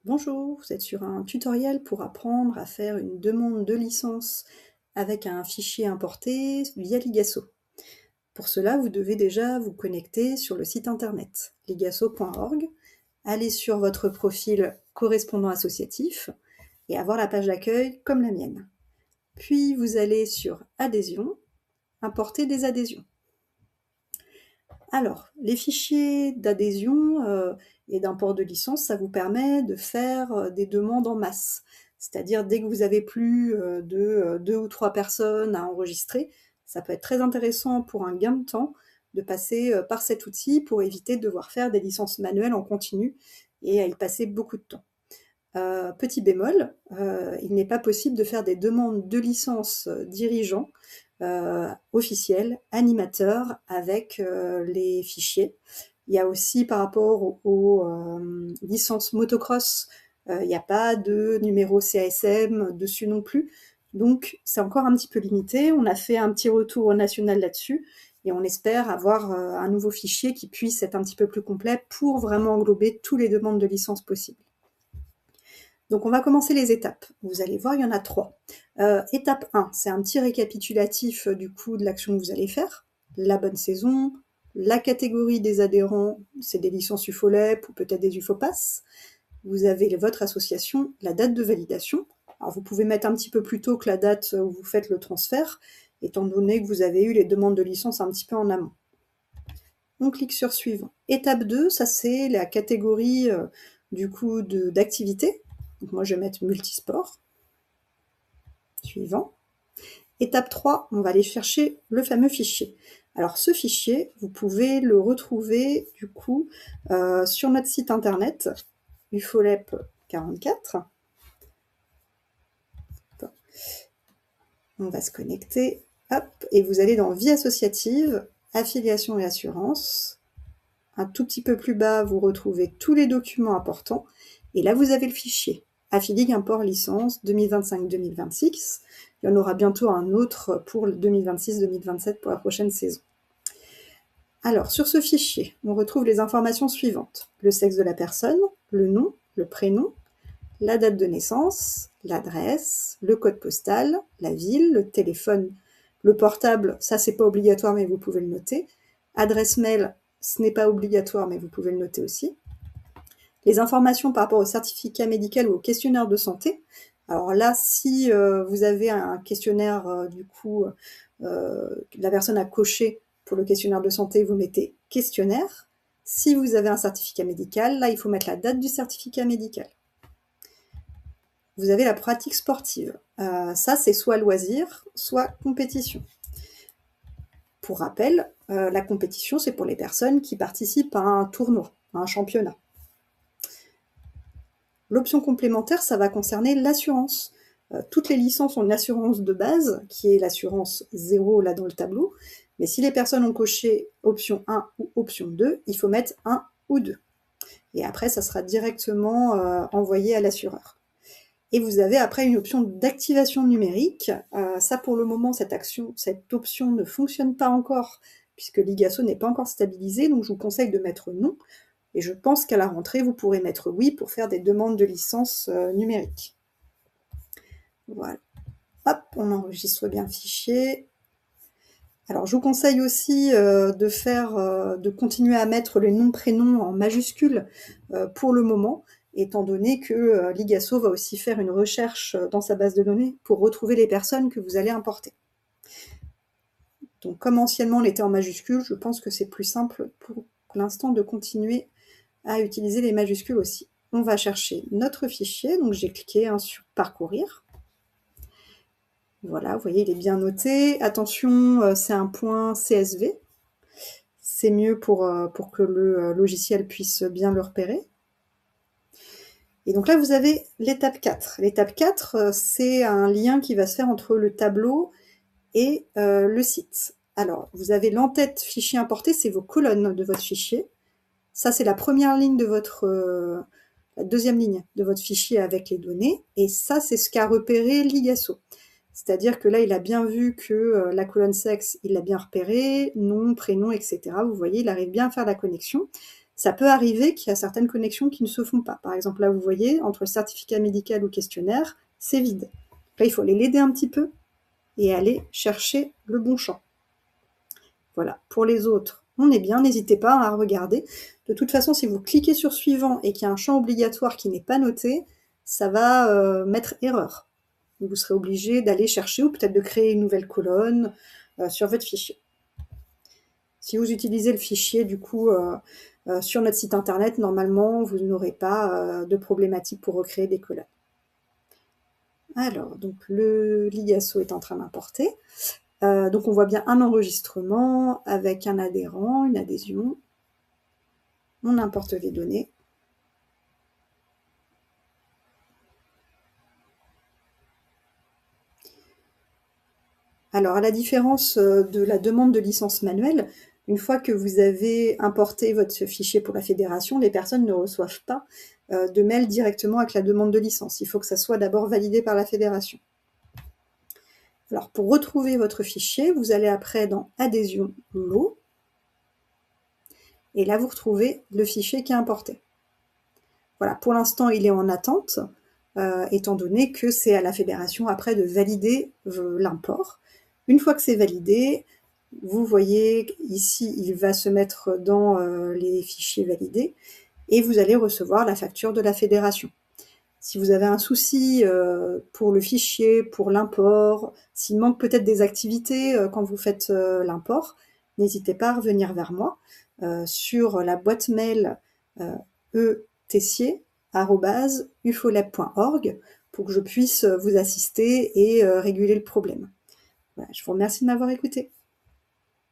Bonjour, vous êtes sur un tutoriel pour apprendre à faire une demande de licence avec un fichier importé via Ligasso. Pour cela, vous devez déjà vous connecter sur le site internet ligasso.org, aller sur votre profil correspondant associatif et avoir la page d'accueil comme la mienne. Puis vous allez sur Adhésion, importer des adhésions. Alors, les fichiers d'adhésion et d'import de licence, ça vous permet de faire des demandes en masse. C'est-à-dire, dès que vous avez plus de 2 ou 3 personnes à enregistrer, ça peut être très intéressant pour un gain de temps de passer par cet outil pour éviter de devoir faire des licences manuelles en continu et à y passer beaucoup de temps. Petit bémol, il n'est pas possible de faire des demandes de licence dirigeants officiels, animateurs, avec les fichiers. Il y a aussi par rapport aux licences motocross, il n'y a pas de numéro CASM dessus non plus. Donc c'est encore un petit peu limité. On a fait un petit retour national là-dessus et on espère avoir un nouveau fichier qui puisse être un petit peu plus complet pour vraiment englober toutes les demandes de licence possibles. Donc on va commencer les étapes. Vous allez voir, il y en a 3. Étape 1, c'est un petit récapitulatif du coup de l'action que vous allez faire. La bonne saison, la catégorie des adhérents, c'est des licences UFOLEP ou peut-être des UFOPass. Vous avez votre association, la date de validation. Alors vous pouvez mettre un petit peu plus tôt que la date où vous faites le transfert, étant donné que vous avez eu les demandes de licence un petit peu en amont. On clique sur suivant. Étape 2, ça c'est la catégorie du coup d'activité. Donc moi je vais mettre multisport. Suivant. Étape 3, on va aller chercher le fameux fichier. Alors ce fichier, vous pouvez le retrouver du coup sur notre site internet UFOLEP 44. On va se connecter, hop, et vous allez dans Vie associative, affiliation et assurance. Un tout petit peu plus bas, vous retrouvez tous les documents importants. Et là, vous avez le fichier. Affiligue import licence 2025-2026. Il y en aura bientôt un autre pour 2026-2027 pour la prochaine saison. Alors, sur ce fichier, on retrouve les informations suivantes. Le sexe de la personne, le nom, le prénom, la date de naissance, l'adresse, le code postal, la ville, le téléphone, le portable, ça c'est pas obligatoire mais vous pouvez le noter. Adresse mail, ce n'est pas obligatoire mais vous pouvez le noter aussi. Les informations par rapport au certificat médical ou au questionnaire de santé. Alors là, si vous avez un questionnaire, du coup, la personne a coché pour le questionnaire de santé, vous mettez questionnaire. Si vous avez un certificat médical, là, il faut mettre la date du certificat médical. Vous avez la pratique sportive. Ça, c'est soit loisir, soit compétition. Pour rappel, la compétition, c'est pour les personnes qui participent à un tournoi, à un championnat. L'option complémentaire, ça va concerner l'assurance. Toutes les licences ont une assurance de base, qui est l'assurance 0 là dans le tableau, mais si les personnes ont coché option 1 ou option 2, il faut mettre 1 ou 2. Et après, ça sera directement envoyé à l'assureur. Et vous avez après une option d'activation numérique. Ça, pour le moment, cette option ne fonctionne pas encore, puisque Ligasso n'est pas encore stabilisé, donc je vous conseille de mettre non. Et je pense qu'à la rentrée, vous pourrez mettre oui pour faire des demandes de licence numérique. Voilà. Hop, on enregistre bien le fichier. Alors, je vous conseille aussi de continuer à mettre les noms, prénoms en majuscules pour le moment, étant donné que Ligasso va aussi faire une recherche dans sa base de données pour retrouver les personnes que vous allez importer. Donc, comme anciennement on était en majuscules, je pense que c'est plus simple pour l'instant de continuer à utiliser les majuscules aussi. On va chercher notre fichier, donc j'ai cliqué sur parcourir. Voilà, vous voyez, il est bien noté. Attention, c'est un point CSV. C'est mieux pour que le logiciel puisse bien le repérer. Et donc là, vous avez l'étape 4. L'étape 4, c'est un lien qui va se faire entre le tableau et le site. Alors, vous avez l'entête fichier importé, c'est vos colonnes de votre fichier. Ça, c'est la première ligne de votre... la deuxième ligne de votre fichier avec les données. Et ça, c'est ce qu'a repéré Ligasso. C'est-à-dire que là, il a bien vu que la colonne sexe, il l'a bien repéré, nom, prénom, etc. Vous voyez, il arrive bien à faire la connexion. Ça peut arriver qu'il y a certaines connexions qui ne se font pas. Par exemple, là, vous voyez, entre le certificat médical ou questionnaire, c'est vide. Là, il faut aller l'aider un petit peu et aller chercher le bon champ. Voilà, pour les autres, on est bien, n'hésitez pas à regarder. De toute façon, si vous cliquez sur suivant et qu'il y a un champ obligatoire qui n'est pas noté, ça va mettre erreur. Vous serez obligé d'aller chercher ou peut-être de créer une nouvelle colonne sur votre fichier. Si vous utilisez le fichier du coup sur notre site internet, normalement vous n'aurez pas de problématique pour recréer des colonnes. Alors, donc l'IASO est en train d'importer. Donc on voit bien un enregistrement avec un adhérent, une adhésion. On importe les données. Alors, à la différence de la demande de licence manuelle, une fois que vous avez importé votre fichier pour la fédération, les personnes ne reçoivent pas de mail directement avec la demande de licence. Il faut que ça soit d'abord validé par la fédération. Alors, pour retrouver votre fichier, vous allez après dans Adhésion lot, et là, vous retrouvez le fichier qui est importé. Voilà, pour l'instant, il est en attente, étant donné que c'est à la fédération après de valider l'import. Une fois que c'est validé, vous voyez ici, il va se mettre dans les fichiers validés et vous allez recevoir la facture de la fédération. Si vous avez un souci pour le fichier, pour l'import, s'il manque peut-être des activités quand vous faites l'import, n'hésitez pas à revenir vers moi sur la boîte mail etessier@ufolab.org pour que je puisse vous assister et réguler le problème. Voilà, je vous remercie de m'avoir écouté.